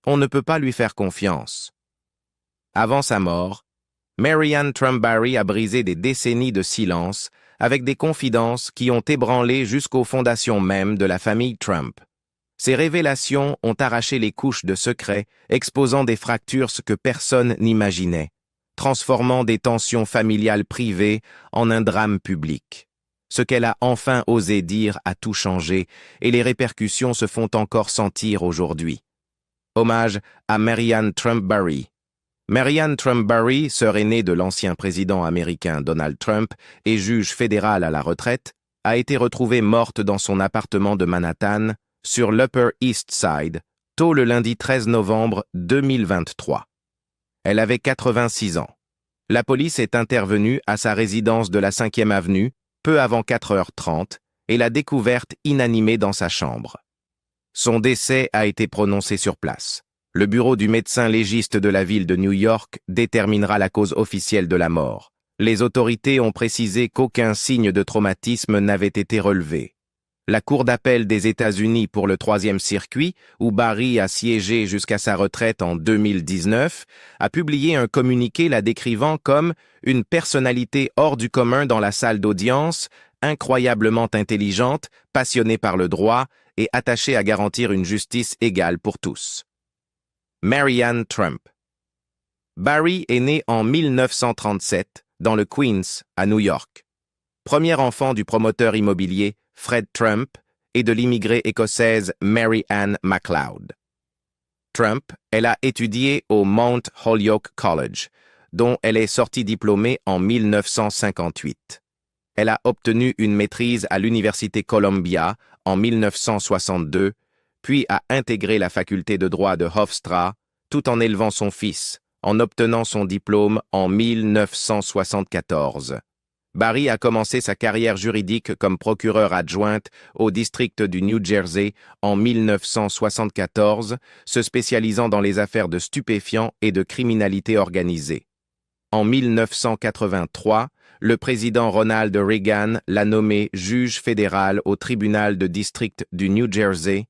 On ne peut pas lui faire confiance. Avant sa mort, Marianne Trump Barry a brisé des décennies de silence avec des confidences qui ont ébranlé jusqu'aux fondations mêmes de la famille Trump. Ces révélations ont arraché les couches de secrets, exposant des fractures que personne n'imaginait, transformant des tensions familiales privées en un drame public. Ce qu'elle a enfin osé dire a tout changé, et les répercussions se font encore sentir aujourd'hui. Hommage à Marianne Trump Barry. Marianne Trump Barry, sœur aînée de l'ancien président américain Donald Trump et juge fédéral à la retraite, a été retrouvée morte dans son appartement de Manhattan, sur l'Upper East Side, tôt le lundi 13 novembre 2023. Elle avait 86 ans. La police est intervenue à sa résidence de la 5e avenue, peu avant 4h30, et l'a découverte inanimée dans sa chambre. Son décès a été prononcé sur place. Le bureau du médecin légiste de la ville de New York déterminera la cause officielle de la mort. Les autorités ont précisé qu'aucun signe de traumatisme n'avait été relevé. La Cour d'appel des États-Unis pour le 3e circuit, où Barry a siégé jusqu'à sa retraite en 2019, a publié un communiqué la décrivant comme une personnalité hors du commun dans la salle d'audience, incroyablement intelligente, passionnée par le droit et attachée à garantir une justice égale pour tous. Marianne Trump. Barry est né en 1937 dans le Queens, à New York. Premier enfant du promoteur immobilier Fred Trump et de l'immigrée écossaise Mary Ann MacLeod. Trump, elle a étudié au Mount Holyoke College, dont elle est sortie diplômée en 1958. Elle a obtenu une maîtrise à l'Université Columbia en 1962, puis a intégré la faculté de droit de Hofstra, tout en élevant son fils, en obtenant son diplôme en 1974. Barry a commencé sa carrière juridique comme procureure adjointe au district du New Jersey en 1974, se spécialisant dans les affaires de stupéfiants et de criminalité organisée. En 1983, le président Ronald Reagan l'a nommée juge fédéral au tribunal de district du New Jersey,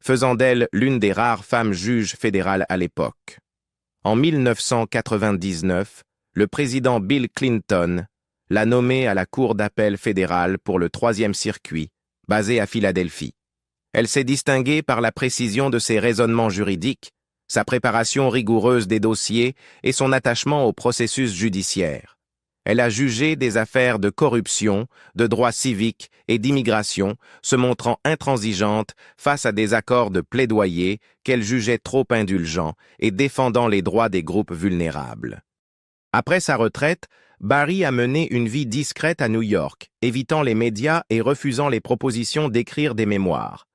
faisant d'elle l'une des rares femmes juges fédérales à l'époque. En 1999, le président Bill Clinton l'a nommée à la Cour d'appel fédérale pour le 3e circuit, basée à Philadelphie. Elle s'est distinguée par la précision de ses raisonnements juridiques, sa préparation rigoureuse des dossiers et son attachement au processus judiciaire. Elle a jugé des affaires de corruption, de droits civiques et d'immigration, se montrant intransigeante face à des accords de plaidoyer qu'elle jugeait trop indulgents et défendant les droits des groupes vulnérables. Après sa retraite, Barry a mené une vie discrète à New York, évitant les médias et refusant les propositions d'écrire des mémoires.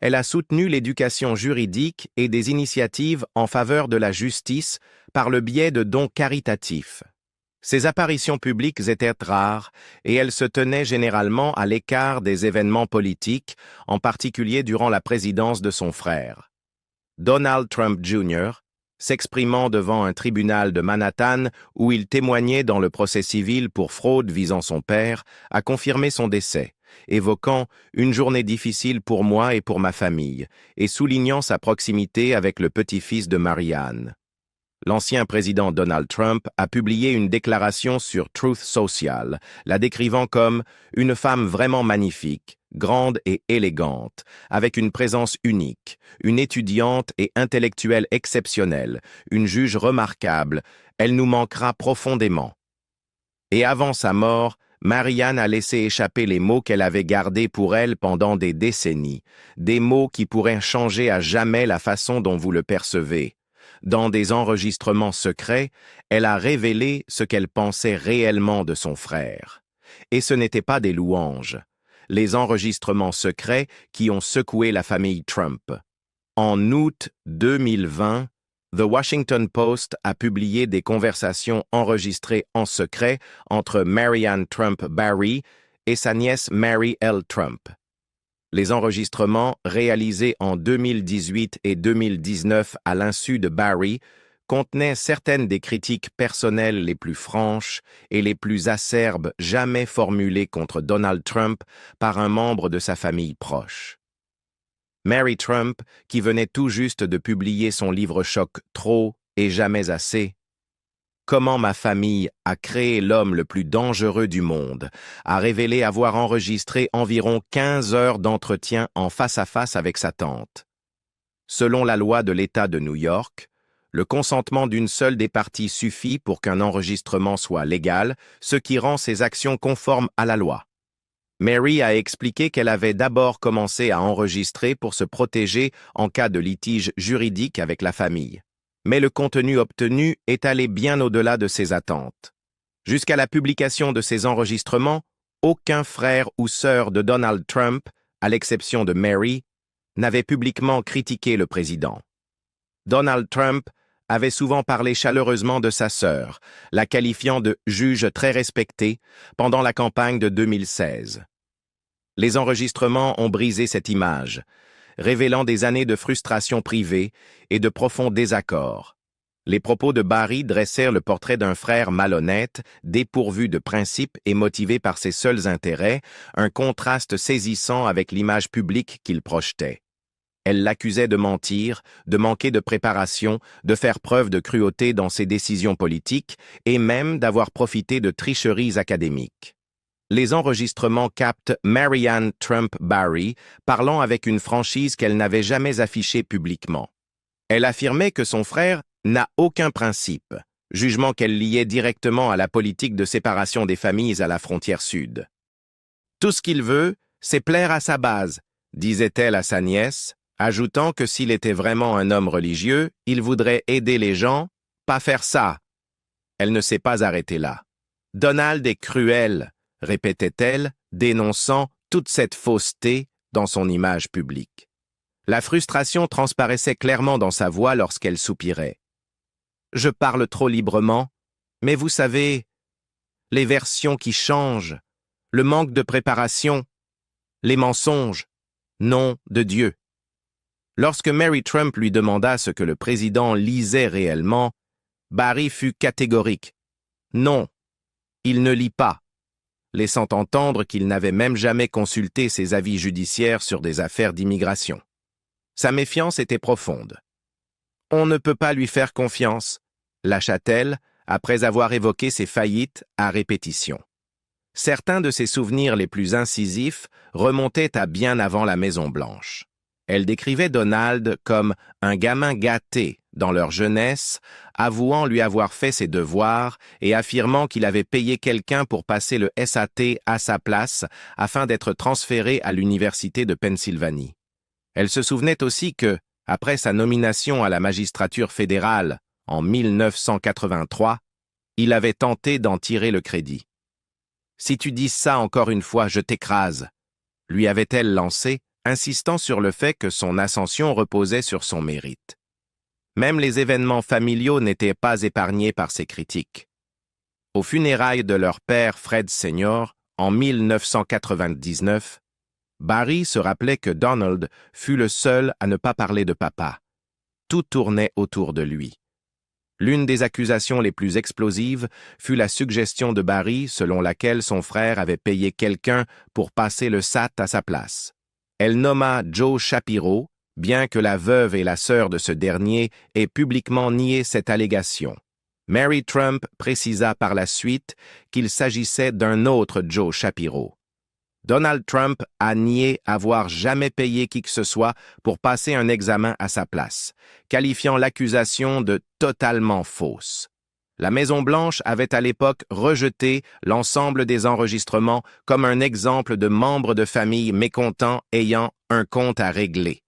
Elle a soutenu l'éducation juridique et des initiatives en faveur de la justice par le biais de dons caritatifs. Ses apparitions publiques étaient rares et elle se tenait généralement à l'écart des événements politiques, en particulier durant la présidence de son frère. Donald Trump Jr., s'exprimant devant un tribunal de Manhattan où il témoignait dans le procès civil pour fraude visant son père, a confirmé son décès, évoquant « une journée difficile pour moi et pour ma famille » et soulignant sa proximité avec le petit-fils de Marianne. L'ancien président Donald Trump a publié une déclaration sur Truth Social, la décrivant comme « une femme vraiment magnifique, grande et élégante, avec une présence unique, une étudiante et intellectuelle exceptionnelle, une juge remarquable, elle nous manquera profondément. » Et avant sa mort, Marianne a laissé échapper les mots qu'elle avait gardés pour elle pendant des décennies, des mots qui pourraient changer à jamais la façon dont vous le percevez. Dans des enregistrements secrets, elle a révélé ce qu'elle pensait réellement de son frère. Et ce n'étaient pas des louanges. Les enregistrements secrets qui ont secoué la famille Trump. En août 2020, The Washington Post a publié des conversations enregistrées en secret entre Marianne Trump Barry et sa nièce Mary L. Trump. Les enregistrements, réalisés en 2018 et 2019 à l'insu de Barry, contenaient certaines des critiques personnelles les plus franches et les plus acerbes jamais formulées contre Donald Trump par un membre de sa famille proche. Mary Trump, qui venait tout juste de publier son livre-choc Trop et jamais assez. Comment ma famille a créé l'homme le plus dangereux du monde, a révélé avoir enregistré environ 15 heures d'entretien en face-à-face avec sa tante. Selon la loi de l'État de New York, le consentement d'une seule des parties suffit pour qu'un enregistrement soit légal, ce qui rend ses actions conformes à la loi. Mary a expliqué qu'elle avait d'abord commencé à enregistrer pour se protéger en cas de litige juridique avec la famille. Mais le contenu obtenu est allé bien au-delà de ses attentes. Jusqu'à la publication de ces enregistrements, aucun frère ou sœur de Donald Trump, à l'exception de Mary, n'avait publiquement critiqué le président. Donald Trump avait souvent parlé chaleureusement de sa sœur, la qualifiant de « juge très respectée » pendant la campagne de 2016. Les enregistrements ont brisé cette image, révélant des années de frustration privée et de profonds désaccords. Les propos de Barry dressèrent le portrait d'un frère malhonnête, dépourvu de principes et motivé par ses seuls intérêts, un contraste saisissant avec l'image publique qu'il projetait. Elle l'accusait de mentir, de manquer de préparation, de faire preuve de cruauté dans ses décisions politiques et même d'avoir profité de tricheries académiques. Les enregistrements captent Marianne Trump Barry parlant avec une franchise qu'elle n'avait jamais affichée publiquement. Elle affirmait que son frère n'a aucun principe, jugement qu'elle liait directement à la politique de séparation des familles à la frontière sud. « Tout ce qu'il veut, c'est plaire à sa base », disait-elle à sa nièce, ajoutant que s'il était vraiment un homme religieux, il voudrait aider les gens, pas faire ça. Elle ne s'est pas arrêtée là. « Donald est cruel », répétait-elle, dénonçant toute cette fausseté dans son image publique. La frustration transparaissait clairement dans sa voix lorsqu'elle soupirait. « Je parle trop librement, mais vous savez, les versions qui changent, le manque de préparation, les mensonges, nom de Dieu. » Lorsque Mary Trump lui demanda ce que le président lisait réellement, Barry fut catégorique. « Non, il ne lit pas », laissant entendre qu'il n'avait même jamais consulté ses avis judiciaires sur des affaires d'immigration. Sa méfiance était profonde. « On ne peut pas lui faire confiance », lâcha-t-elle, après avoir évoqué ses faillites à répétition. Certains de ses souvenirs les plus incisifs remontaient à bien avant la Maison-Blanche. Elle décrivait Donald comme un gamin gâté dans leur jeunesse, avouant lui avoir fait ses devoirs et affirmant qu'il avait payé quelqu'un pour passer le SAT à sa place afin d'être transféré à l'Université de Pennsylvanie. Elle se souvenait aussi que, après sa nomination à la magistrature fédérale en 1983, il avait tenté d'en tirer le crédit. « Si tu dis ça encore une fois, je t'écrase », lui avait-elle lancé, insistant sur le fait que son ascension reposait sur son mérite. Même les événements familiaux n'étaient pas épargnés par ces critiques. Aux funérailles de leur père Fred Sr., en 1999, Barry se rappelait que Donald fut le seul à ne pas parler de papa. Tout tournait autour de lui. L'une des accusations les plus explosives fut la suggestion de Barry selon laquelle son frère avait payé quelqu'un pour passer le SAT à sa place. Elle nomma Joe Shapiro, bien que la veuve et la sœur de ce dernier aient publiquement nié cette allégation. Mary Trump précisa par la suite qu'il s'agissait d'un autre Joe Shapiro. Donald Trump a nié avoir jamais payé qui que ce soit pour passer un examen à sa place, qualifiant l'accusation de totalement fausse. La Maison-Blanche avait à l'époque rejeté l'ensemble des enregistrements comme un exemple de membres de famille mécontents ayant un compte à régler.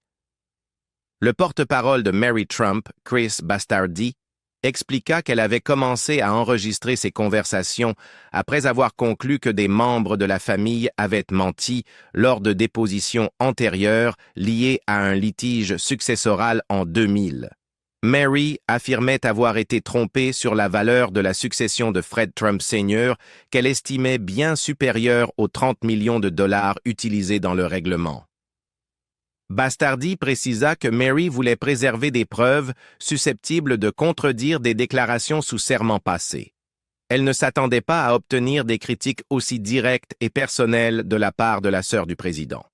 Le porte-parole de Mary Trump, Chris Bastardi, expliqua qu'elle avait commencé à enregistrer ses conversations après avoir conclu que des membres de la famille avaient menti lors de dépositions antérieures liées à un litige successoral en 2000. Mary affirmait avoir été trompée sur la valeur de la succession de Fred Trump Sr. qu'elle estimait bien supérieure aux 30 millions de dollars utilisés dans le règlement. Bastardi précisa que Mary voulait préserver des preuves susceptibles de contredire des déclarations sous serment passées. Elle ne s'attendait pas à obtenir des critiques aussi directes et personnelles de la part de la sœur du président.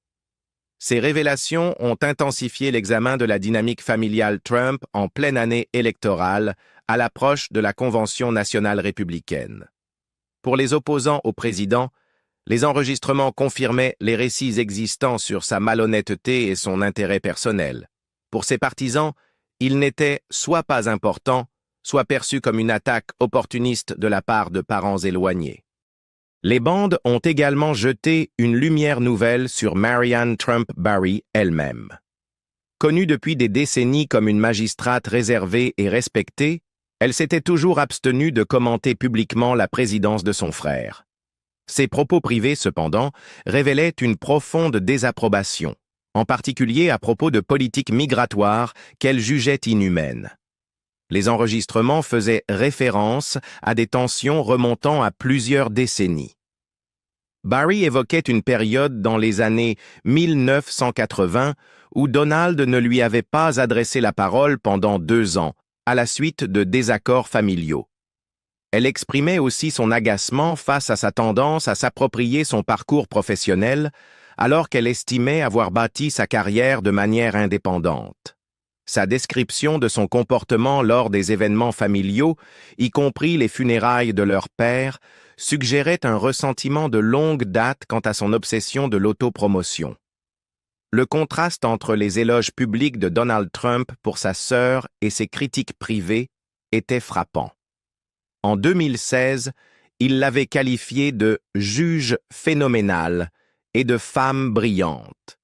Ces révélations ont intensifié l'examen de la dynamique familiale Trump en pleine année électorale, à l'approche de la Convention nationale républicaine. Pour les opposants au président, les enregistrements confirmaient les récits existants sur sa malhonnêteté et son intérêt personnel. Pour ses partisans, il n'était soit pas important, soit perçu comme une attaque opportuniste de la part de parents éloignés. Les bandes ont également jeté une lumière nouvelle sur Marianne Trump Barry elle-même. Connue depuis des décennies comme une magistrate réservée et respectée, elle s'était toujours abstenue de commenter publiquement la présidence de son frère. Ses propos privés, cependant, révélaient une profonde désapprobation, en particulier à propos de politiques migratoires qu'elle jugeait inhumaines. Les enregistrements faisaient référence à des tensions remontant à plusieurs décennies. Barry évoquait une période dans les années 1980 où Donald ne lui avait pas adressé la parole pendant 2 ans, à la suite de désaccords familiaux. Elle exprimait aussi son agacement face à sa tendance à s'approprier son parcours professionnel, alors qu'elle estimait avoir bâti sa carrière de manière indépendante. Sa description de son comportement lors des événements familiaux, y compris les funérailles de leur père, suggérait un ressentiment de longue date quant à son obsession de l'autopromotion. Le contraste entre les éloges publics de Donald Trump pour sa sœur et ses critiques privées était frappant. En 2016, il l'avait qualifiée de « juge phénoménal » et de « femme brillante ».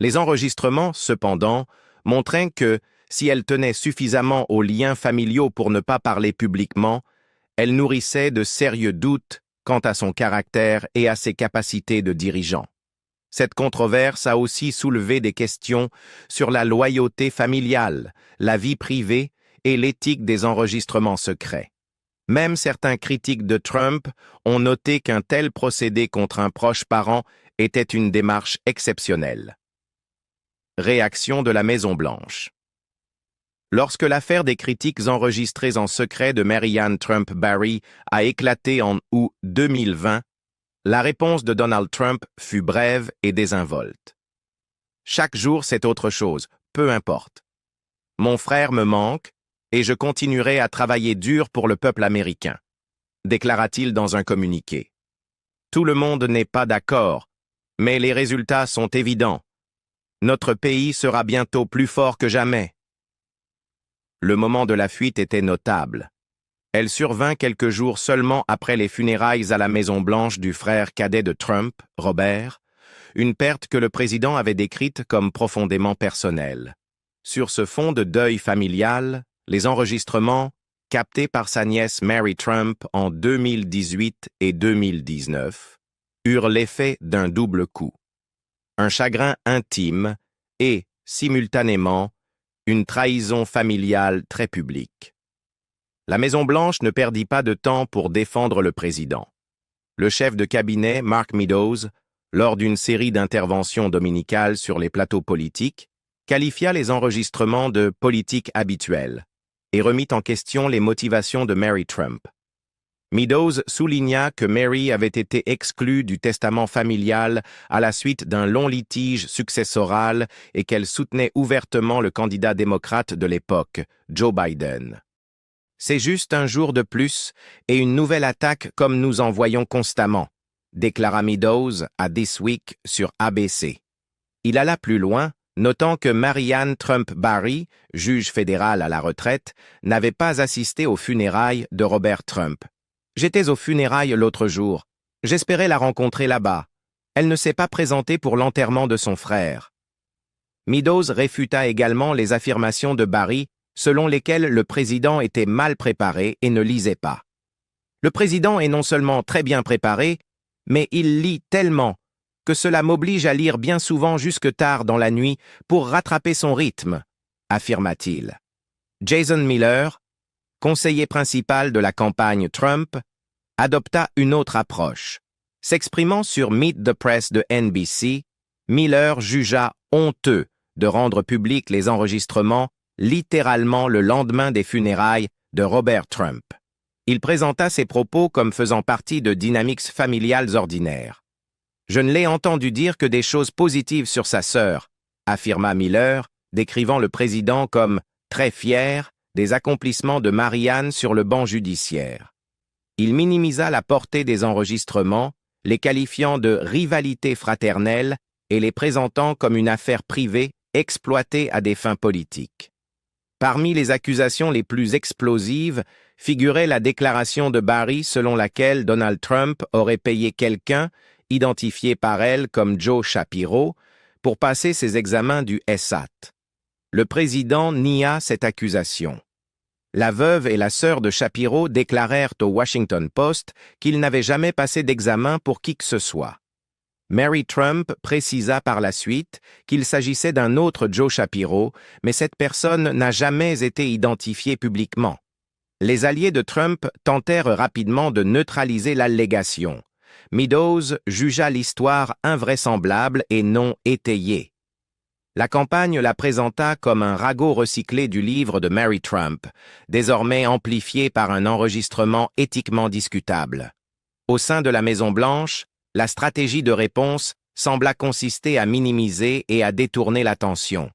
Les enregistrements, cependant, montraient que, si elle tenait suffisamment aux liens familiaux pour ne pas parler publiquement, elle nourrissait de sérieux doutes quant à son caractère et à ses capacités de dirigeant. Cette controverse a aussi soulevé des questions sur la loyauté familiale, la vie privée et l'éthique des enregistrements secrets. Même certains critiques de Trump ont noté qu'un tel procédé contre un proche parent était une démarche exceptionnelle. Réaction de la Maison-Blanche. Lorsque l'affaire des critiques enregistrées en secret de Marianne Trump Barry a éclaté en août 2020, la réponse de Donald Trump fut brève et désinvolte. « Chaque jour, c'est autre chose, peu importe. Mon frère me manque et je continuerai à travailler dur pour le peuple américain », déclara-t-il dans un communiqué. « Tout le monde n'est pas d'accord, mais les résultats sont évidents. Notre pays sera bientôt plus fort que jamais. » Le moment de la fuite était notable. Elle survint quelques jours seulement après les funérailles à la Maison-Blanche du frère cadet de Trump, Robert, une perte que le président avait décrite comme profondément personnelle. Sur ce fond de deuil familial, les enregistrements, captés par sa nièce Mary Trump en 2018 et 2019, eurent l'effet d'un double coup. Un chagrin intime et, simultanément, une trahison familiale très publique. La Maison-Blanche ne perdit pas de temps pour défendre le président. Le chef de cabinet, Mark Meadows, lors d'une série d'interventions dominicales sur les plateaux politiques, qualifia les enregistrements de « politique habituelle » et remit en question les motivations de Mary Trump. Meadows souligna que Mary avait été exclue du testament familial à la suite d'un long litige successoral et qu'elle soutenait ouvertement le candidat démocrate de l'époque, Joe Biden. « C'est juste un jour de plus et une nouvelle attaque comme nous en voyons constamment », déclara Meadows à This Week sur ABC. Il alla plus loin, notant que Marianne Trump Barry, juge fédéral à la retraite, n'avait pas assisté aux funérailles de Robert Trump. « J'étais aux funérailles l'autre jour. J'espérais la rencontrer là-bas. Elle ne s'est pas présentée pour l'enterrement de son frère. » Meadows réfuta également les affirmations de Barry selon lesquelles le président était mal préparé et ne lisait pas. Le président est non seulement très bien préparé, mais il lit tellement que cela m'oblige à lire bien souvent jusque tard dans la nuit pour rattraper son rythme, affirma-t-il. Jason Miller, conseiller principal de la campagne Trump, adopta une autre approche. S'exprimant sur Meet the Press de NBC, Miller jugea honteux de rendre publics les enregistrements littéralement le lendemain des funérailles de Robert Trump. Il présenta ses propos comme faisant partie de dynamiques familiales ordinaires. Je ne l'ai entendu dire que des choses positives sur sa sœur, affirma Miller, décrivant le président comme très fier des accomplissements de Marianne sur le banc judiciaire. Il minimisa la portée des enregistrements, les qualifiant de rivalité fraternelle et les présentant comme une affaire privée exploitée à des fins politiques. Parmi les accusations les plus explosives figurait la déclaration de Barry selon laquelle Donald Trump aurait payé quelqu'un, identifié par elle comme Joe Shapiro, pour passer ses examens du SAT. Le président nia cette accusation. La veuve et la sœur de Shapiro déclarèrent au Washington Post qu'ils n'avaient jamais passé d'examen pour qui que ce soit. Mary Trump précisa par la suite qu'il s'agissait d'un autre Joe Shapiro, mais cette personne n'a jamais été identifiée publiquement. Les alliés de Trump tentèrent rapidement de neutraliser l'allégation. Meadows jugea l'histoire invraisemblable et non étayée. La campagne la présenta comme un ragot recyclé du livre de Mary Trump, désormais amplifié par un enregistrement éthiquement discutable. Au sein de la Maison-Blanche, la stratégie de réponse sembla consister à minimiser et à détourner l'attention.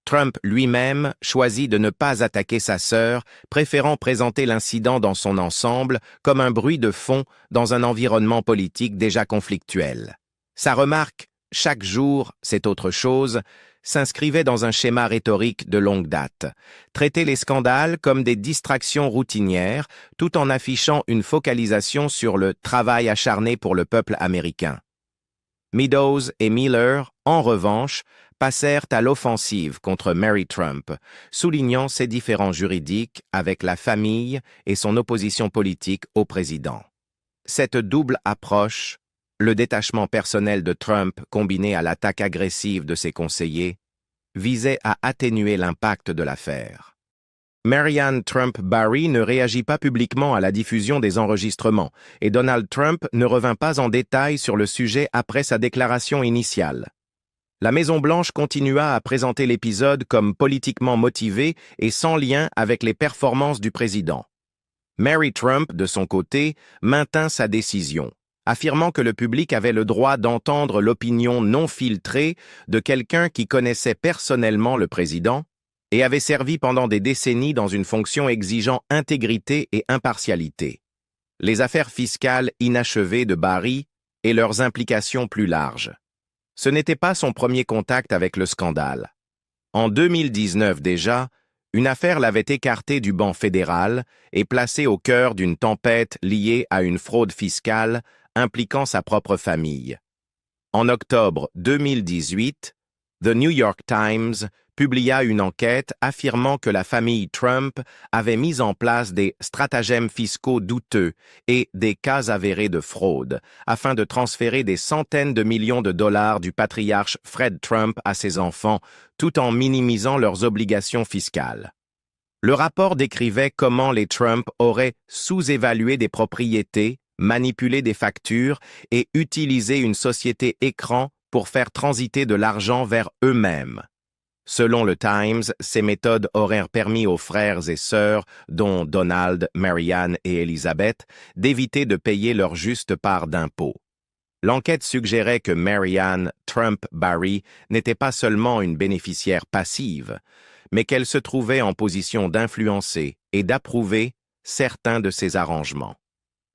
Trump lui-même choisit de ne pas attaquer sa sœur, préférant présenter l'incident dans son ensemble comme un bruit de fond dans un environnement politique déjà conflictuel. Sa remarque « chaque jour, c'est autre chose » s'inscrivait dans un schéma rhétorique de longue date. Traiter les scandales comme des distractions routinières, tout en affichant une focalisation sur le travail acharné pour le peuple américain. Meadows et Miller, en revanche, passèrent à l'offensive contre Mary Trump, soulignant ses différends juridiques avec la famille et son opposition politique au président. Cette double approche, le détachement personnel de Trump combiné à l'attaque agressive de ses conseillers, visait à atténuer l'impact de l'affaire. Marianne Trump Barry ne réagit pas publiquement à la diffusion des enregistrements et Donald Trump ne revint pas en détail sur le sujet après sa déclaration initiale. La Maison-Blanche continua à présenter l'épisode comme politiquement motivé et sans lien avec les performances du président. Mary Trump, de son côté, maintint sa décision, affirmant que le public avait le droit d'entendre l'opinion non filtrée de quelqu'un qui connaissait personnellement le président et avait servi pendant des décennies dans une fonction exigeant intégrité et impartialité. Les affaires fiscales inachevées de Barry et leurs implications plus larges. Ce n'était pas son premier contact avec le scandale. En 2019 déjà, une affaire l'avait écarté du banc fédéral et placé au cœur d'une tempête liée à une fraude fiscale impliquant sa propre famille. En octobre 2018, The New York Times publia une enquête affirmant que la famille Trump avait mis en place des stratagèmes fiscaux douteux et des cas avérés de fraude afin de transférer des centaines de millions de dollars du patriarche Fred Trump à ses enfants tout en minimisant leurs obligations fiscales. Le rapport décrivait comment les Trump auraient sous-évalué des propriétés, manipulé des factures et utilisé une société écran pour faire transiter de l'argent vers eux-mêmes. Selon le Times, ces méthodes auraient permis aux frères et sœurs, dont Donald, Marianne et Elizabeth, d'éviter de payer leur juste part d'impôts. L'enquête suggérait que Marianne Trump Barry n'était pas seulement une bénéficiaire passive, mais qu'elle se trouvait en position d'influencer et d'approuver certains de ses arrangements.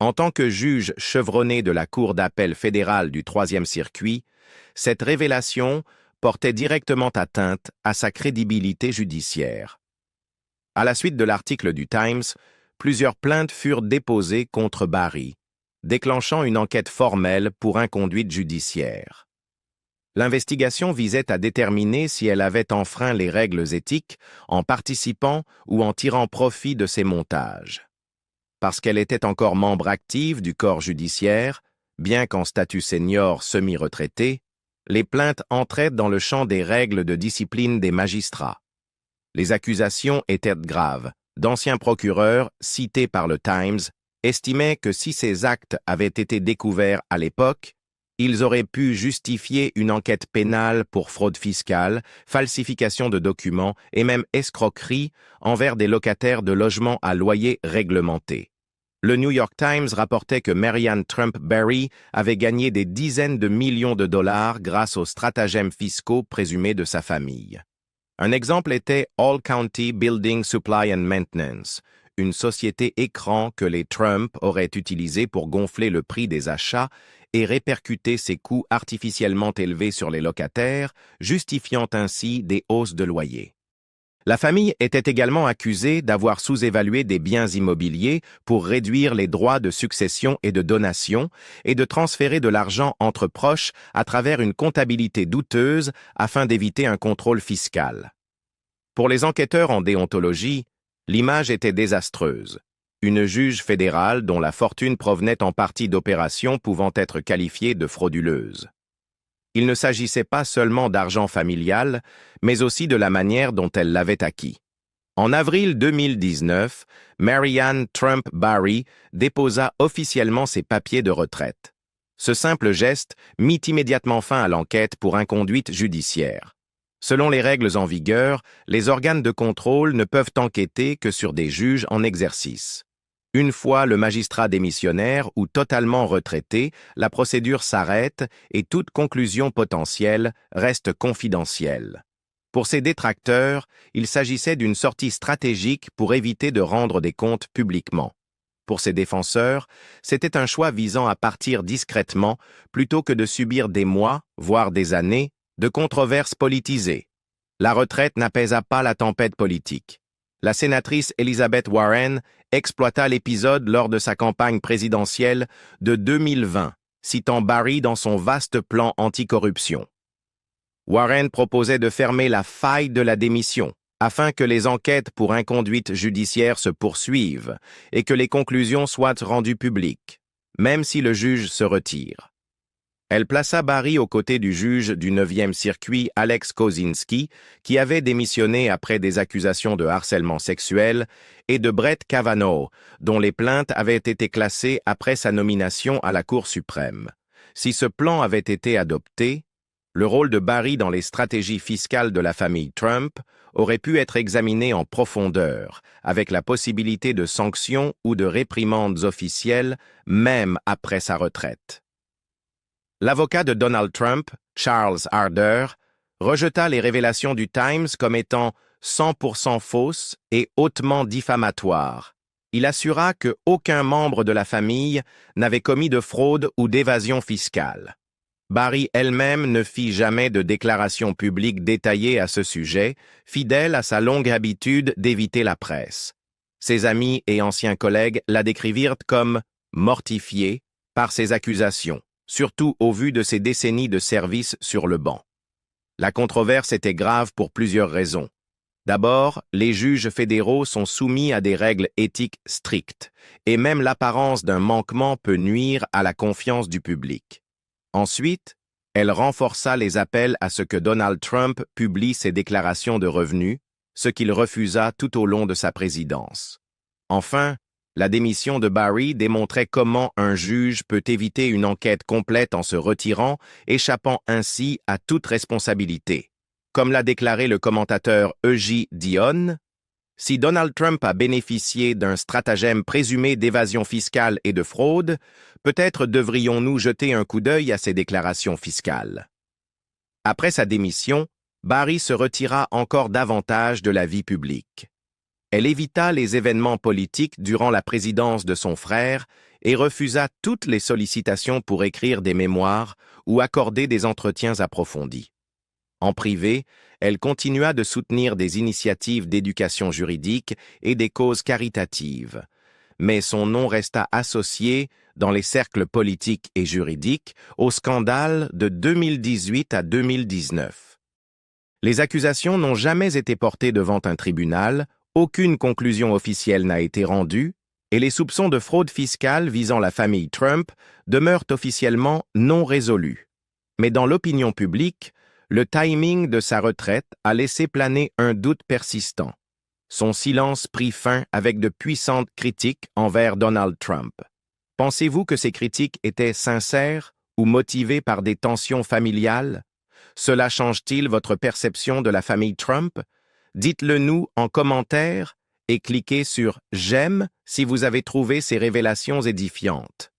En tant que juge chevronné de la Cour d'appel fédérale du 3e circuit, cette révélation portait directement atteinte à sa crédibilité judiciaire. À la suite de l'article du Times, plusieurs plaintes furent déposées contre Barry, déclenchant une enquête formelle pour inconduite judiciaire. L'investigation visait à déterminer si elle avait enfreint les règles éthiques en participant ou en tirant profit de ces montages. Parce qu'elle était encore membre active du corps judiciaire, bien qu'en statut senior semi-retraité, les plaintes entraient dans le champ des règles de discipline des magistrats. Les accusations étaient graves. D'anciens procureurs, cités par le Times, estimaient que si ces actes avaient été découverts à l'époque, ils auraient pu justifier une enquête pénale pour fraude fiscale, falsification de documents et même escroquerie envers des locataires de logements à loyer réglementé. Le New York Times rapportait que Marianne Trump Barry avait gagné des dizaines de millions de dollars grâce aux stratagèmes fiscaux présumés de sa famille. Un exemple était All County Building Supply and Maintenance, une société écran que les Trump auraient utilisée pour gonfler le prix des achats et répercuter ses coûts artificiellement élevés sur les locataires, justifiant ainsi des hausses de loyer. La famille était également accusée d'avoir sous-évalué des biens immobiliers pour réduire les droits de succession et de donation et de transférer de l'argent entre proches à travers une comptabilité douteuse afin d'éviter un contrôle fiscal. Pour les enquêteurs en déontologie, l'image était désastreuse. Une juge fédérale dont la fortune provenait en partie d'opérations pouvant être qualifiées de frauduleuses. Il ne s'agissait pas seulement d'argent familial, mais aussi de la manière dont elle l'avait acquis. En avril 2019, Marianne Trump Barry déposa officiellement ses papiers de retraite. Ce simple geste mit immédiatement fin à l'enquête pour inconduite judiciaire. Selon les règles en vigueur, les organes de contrôle ne peuvent enquêter que sur des juges en exercice. Une fois le magistrat démissionnaire ou totalement retraité, la procédure s'arrête et toute conclusion potentielle reste confidentielle. Pour ses détracteurs, il s'agissait d'une sortie stratégique pour éviter de rendre des comptes publiquement. Pour ses défenseurs, c'était un choix visant à partir discrètement plutôt que de subir des mois, voire des années, de controverses politisées. La retraite n'apaisa pas la tempête politique. La sénatrice Elizabeth Warren exploita l'épisode lors de sa campagne présidentielle de 2020, citant Barry dans son vaste plan anticorruption. Warren proposait de fermer la faille de la démission, afin que les enquêtes pour inconduite judiciaire se poursuivent et que les conclusions soient rendues publiques, même si le juge se retire. Elle plaça Barry aux côtés du juge du 9e circuit Alex Kozinski, qui avait démissionné après des accusations de harcèlement sexuel, et de Brett Kavanaugh, dont les plaintes avaient été classées après sa nomination à la Cour suprême. Si ce plan avait été adopté, le rôle de Barry dans les stratégies fiscales de la famille Trump aurait pu être examiné en profondeur, avec la possibilité de sanctions ou de réprimandes officielles, même après sa retraite. L'avocat de Donald Trump, Charles Harder, rejeta les révélations du Times comme étant 100% fausses et hautement diffamatoires. Il assura qu'aucun membre de la famille n'avait commis de fraude ou d'évasion fiscale. Barry elle-même ne fit jamais de déclaration publique détaillée à ce sujet, fidèle à sa longue habitude d'éviter la presse. Ses amis et anciens collègues la décrivirent comme mortifiée par ces accusations, surtout au vu de ses décennies de service sur le banc. La controverse était grave pour plusieurs raisons. D'abord, les juges fédéraux sont soumis à des règles éthiques strictes, et même l'apparence d'un manquement peut nuire à la confiance du public. Ensuite, elle renforça les appels à ce que Donald Trump publie ses déclarations de revenus, ce qu'il refusa tout au long de sa présidence. Enfin, la démission de Barry démontrait comment un juge peut éviter une enquête complète en se retirant, échappant ainsi à toute responsabilité. Comme l'a déclaré le commentateur E.J. Dionne, si Donald Trump a bénéficié d'un stratagème présumé d'évasion fiscale et de fraude, peut-être devrions-nous jeter un coup d'œil à ses déclarations fiscales. Après sa démission, Barry se retira encore davantage de la vie publique. Elle évita les événements politiques durant la présidence de son frère et refusa toutes les sollicitations pour écrire des mémoires ou accorder des entretiens approfondis. En privé, elle continua de soutenir des initiatives d'éducation juridique et des causes caritatives, mais son nom resta associé, dans les cercles politiques et juridiques, au scandale de 2018 à 2019. Les accusations n'ont jamais été portées devant un tribunal, aucune conclusion officielle n'a été rendue, et les soupçons de fraude fiscale visant la famille Trump demeurent officiellement non résolus. Mais dans l'opinion publique, le timing de sa retraite a laissé planer un doute persistant. Son silence prit fin avec de puissantes critiques envers Donald Trump. Pensez-vous que ces critiques étaient sincères ou motivées par des tensions familiales? Cela change-t-il votre perception de la famille Trump? Dites-le nous en commentaire et cliquez sur « J'aime » si vous avez trouvé ces révélations édifiantes.